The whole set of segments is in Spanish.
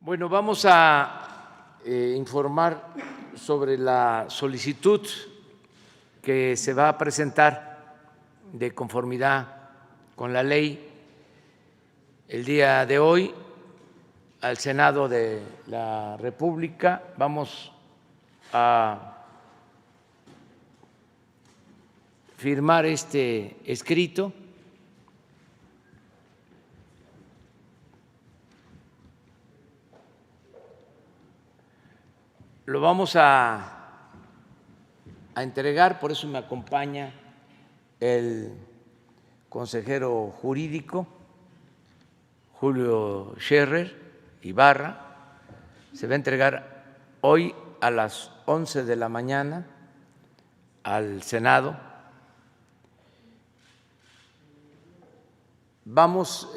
Bueno, vamos a informar sobre la solicitud que se va a presentar de conformidad con la ley el día de hoy al Senado de la República. Vamos a firmar este escrito. Lo vamos a entregar, por eso me acompaña el consejero jurídico Julio Scherer Ibarra. Se va a entregar hoy a las 11 de la mañana al Senado. Vamos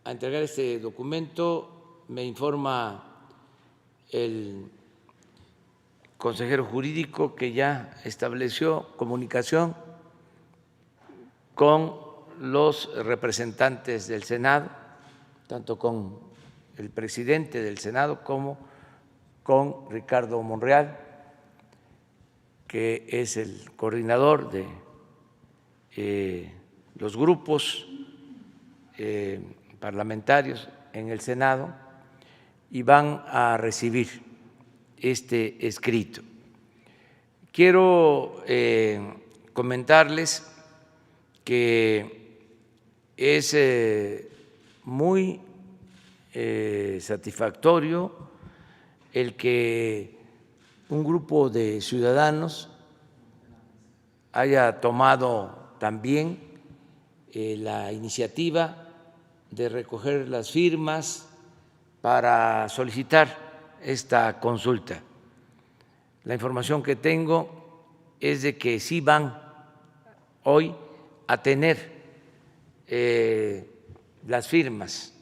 a entregar este documento, me informa el consejero jurídico que ya estableció comunicación con los representantes del Senado, tanto con el presidente del Senado como con Ricardo Monreal, que es el coordinador de los grupos parlamentarios en el Senado, y van a recibir este escrito. Quiero comentarles que es muy satisfactorio el que un grupo de ciudadanos haya tomado también la iniciativa de recoger las firmas para solicitar esta consulta. La información que tengo es de que sí van hoy a tener las firmas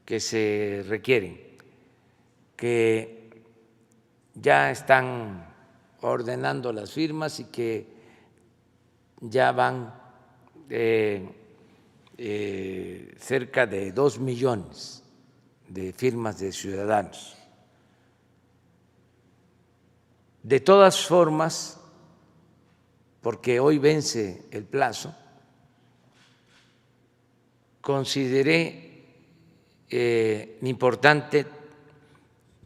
que se requieren, que ya están ordenando las firmas y que ya van cerca de 2 millones de firmas de ciudadanos. De todas formas, porque hoy vence el plazo, consideré importante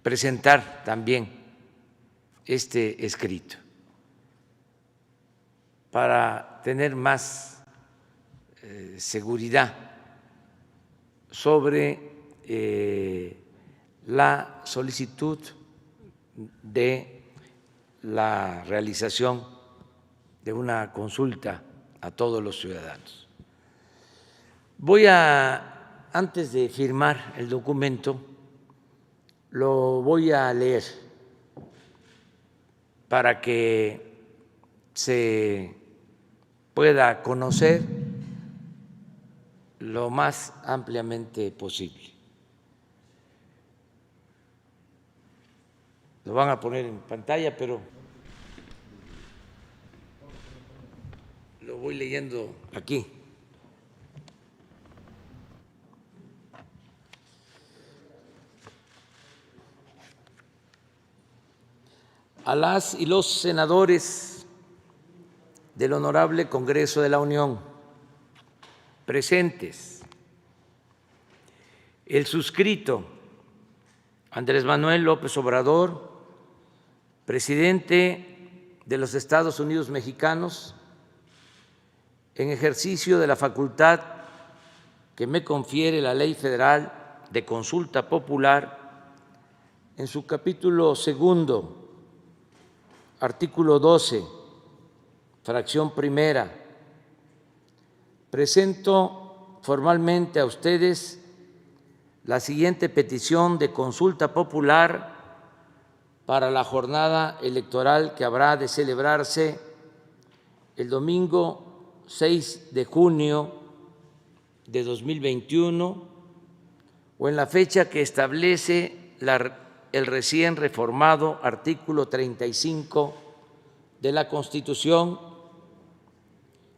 presentar también este escrito para tener más seguridad sobre la solicitud de la realización de una consulta a todos los ciudadanos. Antes de firmar el documento, lo voy a leer para que se pueda conocer lo más ampliamente posible. Lo van a poner en pantalla, pero lo voy leyendo aquí. A las y los senadores del Honorable Congreso de la Unión presentes, el suscrito Andrés Manuel López Obrador, presidente de los Estados Unidos mexicanos, en ejercicio de la facultad que me confiere la Ley Federal de Consulta Popular, en su capítulo segundo, artículo 12, fracción primera, presento formalmente a ustedes la siguiente petición de consulta popular para la jornada electoral que habrá de celebrarse el domingo 6 de junio de 2021 o en la fecha que establece el recién reformado artículo 35 de la Constitución,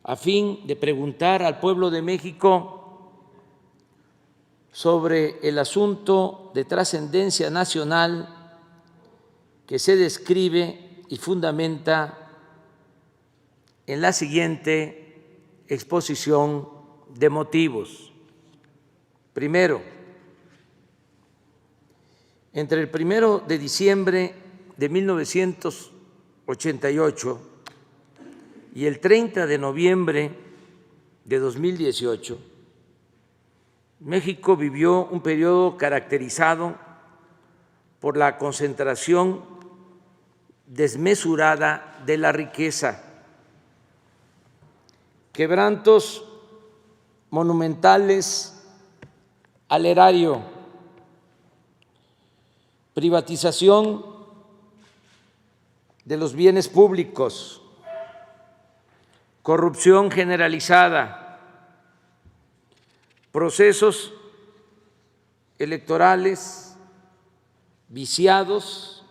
a fin de preguntar al pueblo de México sobre el asunto de trascendencia nacional que se describe y fundamenta en la siguiente exposición de motivos. Primero, entre el 1 de diciembre de 1988 y el 30 de noviembre de 2018, México vivió un periodo caracterizado por la concentración desmesurada de la riqueza, quebrantos monumentales al erario, privatización de los bienes públicos, corrupción generalizada, procesos electorales viciados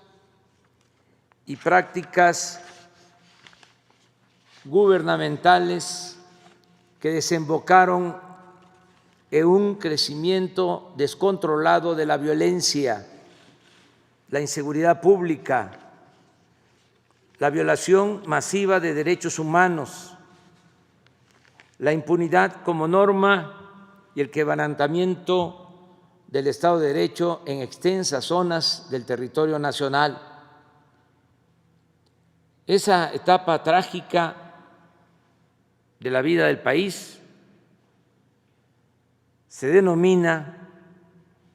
y prácticas gubernamentales que desembocaron en un crecimiento descontrolado de la violencia, la inseguridad pública, la violación masiva de derechos humanos, la impunidad como norma y el quebrantamiento del Estado de Derecho en extensas zonas del territorio nacional. Esa etapa trágica de la vida del país se denomina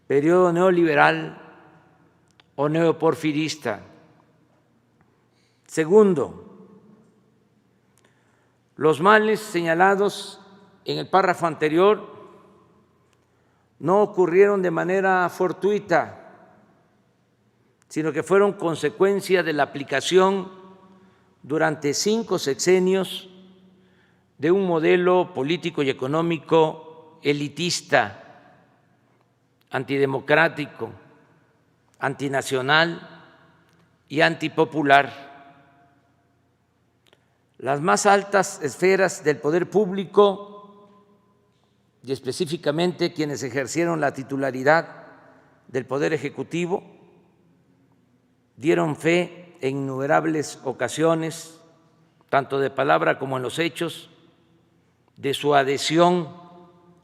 periodo neoliberal o neoporfirista. Segundo, los males señalados en el párrafo anterior no ocurrieron de manera fortuita, sino que fueron consecuencia de la aplicación durante 5 sexenios de un modelo político y económico elitista, antidemocrático, antinacional y antipopular. Las más altas esferas del poder público y específicamente quienes ejercieron la titularidad del Poder Ejecutivo dieron fe en innumerables ocasiones, tanto de palabra como en los hechos, de su adhesión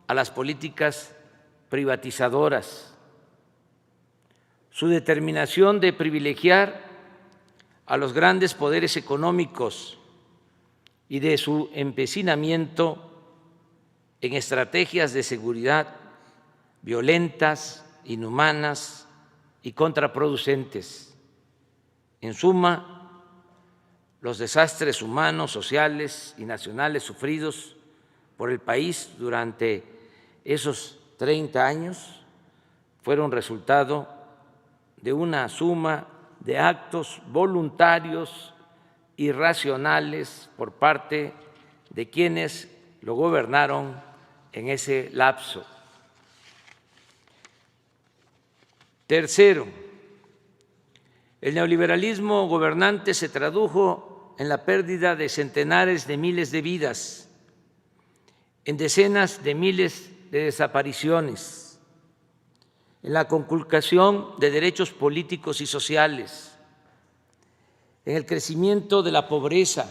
a las políticas privatizadoras, su determinación de privilegiar a los grandes poderes económicos y de su empecinamiento en estrategias de seguridad violentas, inhumanas y contraproducentes. En suma, los desastres humanos, sociales y nacionales sufridos por el país durante esos 30 años fueron resultado de una suma de actos voluntarios y racionales por parte de quienes lo gobernaron en ese lapso. Tercero, el neoliberalismo gobernante se tradujo en la pérdida de centenares de miles de vidas, en decenas de miles de desapariciones, en la conculcación de derechos políticos y sociales, en el crecimiento de la pobreza,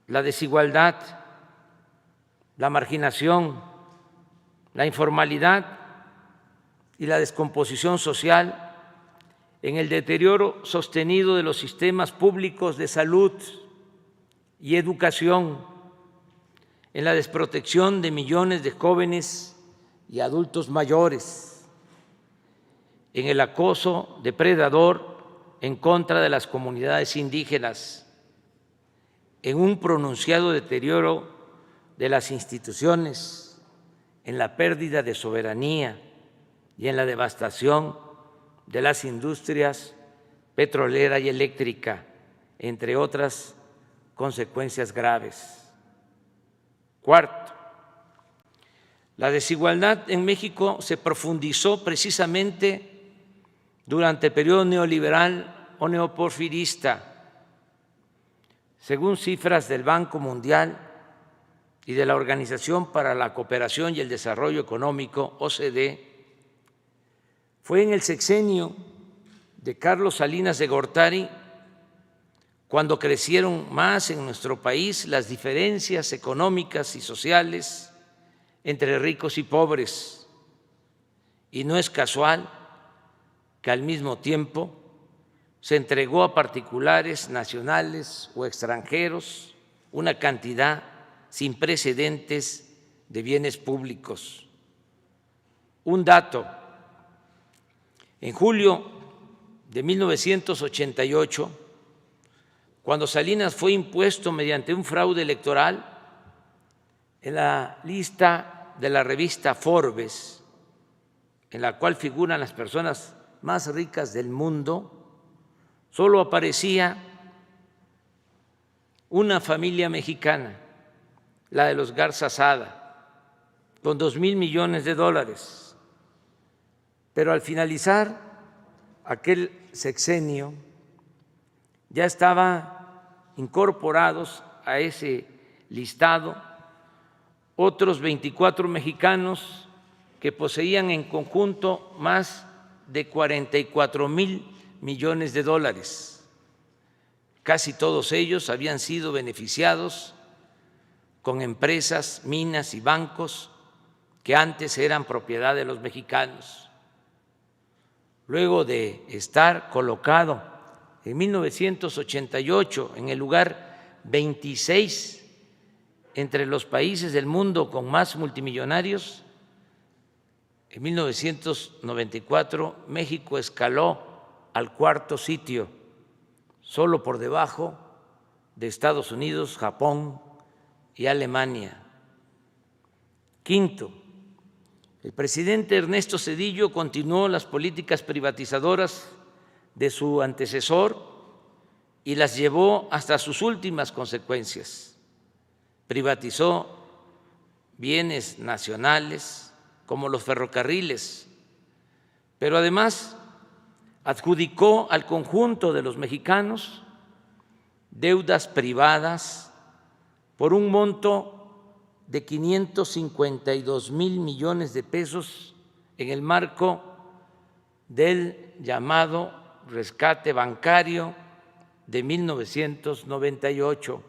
la desigualdad, la marginación, la informalidad y la descomposición social, en el deterioro sostenido de los sistemas públicos de salud y educación, en la desprotección de millones de jóvenes y adultos mayores, en el acoso depredador en contra de las comunidades indígenas, en un pronunciado deterioro de las instituciones, en la pérdida de soberanía y en la devastación de las industrias petrolera y eléctrica, entre otras consecuencias graves. Cuarto, la desigualdad en México se profundizó precisamente durante el periodo neoliberal o neoporfirista. Según cifras del Banco Mundial, y de la Organización para la Cooperación y el Desarrollo Económico, OCDE, fue en el sexenio de Carlos Salinas de Gortari cuando crecieron más en nuestro país las diferencias económicas y sociales entre ricos y pobres. Y no es casual que al mismo tiempo se entregó a particulares nacionales o extranjeros una cantidad sin precedentes de bienes públicos. Un dato: en julio de 1988, cuando Salinas fue impuesto mediante un fraude electoral, en la lista de la revista Forbes, en la cual figuran las personas más ricas del mundo, solo aparecía una familia mexicana, la de los Garza Sada, con 2,000 millones de dólares. Pero al finalizar aquel sexenio, ya estaban incorporados a ese listado otros 24 mexicanos que poseían en conjunto más de 44,000 millones de dólares. Casi todos ellos habían sido beneficiados con empresas, minas y bancos que antes eran propiedad de los mexicanos. Luego de estar colocado en 1988 en el lugar 26 entre los países del mundo con más multimillonarios, en 1994 México escaló al cuarto sitio, solo por debajo de Estados Unidos, Japón y Alemania. Quinto, el presidente Ernesto Zedillo continuó las políticas privatizadoras de su antecesor y las llevó hasta sus últimas consecuencias. Privatizó bienes nacionales como los ferrocarriles, pero además adjudicó al conjunto de los mexicanos deudas privadas por un monto de 552,000 millones de pesos en el marco del llamado rescate bancario de 1998.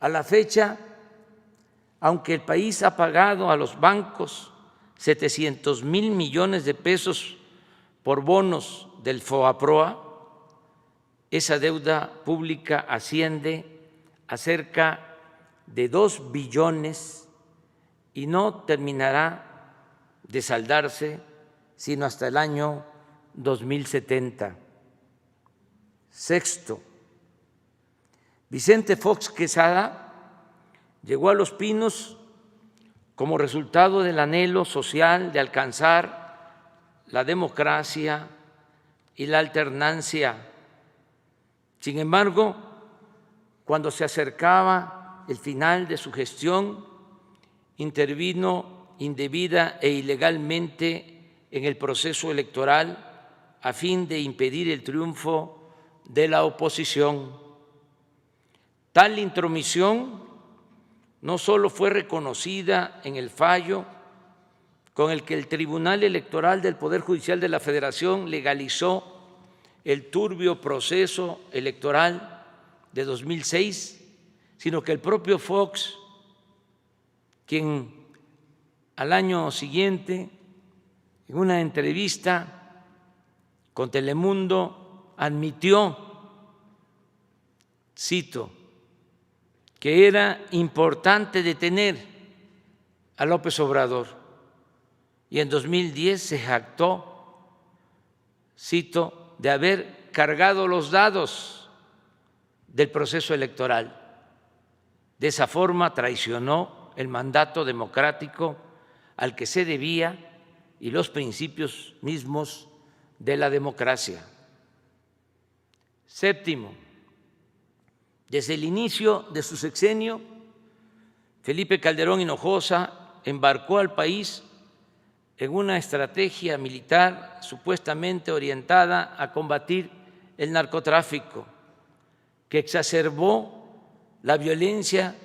A la fecha, aunque el país ha pagado a los bancos 700,000 millones de pesos por bonos del FOAPROA, esa deuda pública asciende a cerca de 2 billones y no terminará de saldarse sino hasta el año 2070. Sexto, Vicente Fox Quesada llegó a Los Pinos como resultado del anhelo social de alcanzar la democracia y la alternancia. Sin embargo, cuando se acercaba el final de su gestión, intervino indebida e ilegalmente en el proceso electoral a fin de impedir el triunfo de la oposición. Tal intromisión no solo fue reconocida en el fallo con el que el Tribunal Electoral del Poder Judicial de la Federación legalizó el turbio proceso electoral de 2006, sino que el propio Fox, quien al año siguiente, en una entrevista con Telemundo, admitió, cito, que era importante detener a López Obrador, y en 2010 se jactó, cito, de haber cargado los dados del proceso electoral. De esa forma traicionó el mandato democrático al que se debía y los principios mismos de la democracia. Séptimo, desde el inicio de su sexenio, Felipe Calderón Hinojosa embarcó al país en una estrategia militar supuestamente orientada a combatir el narcotráfico, que exacerbó la violencia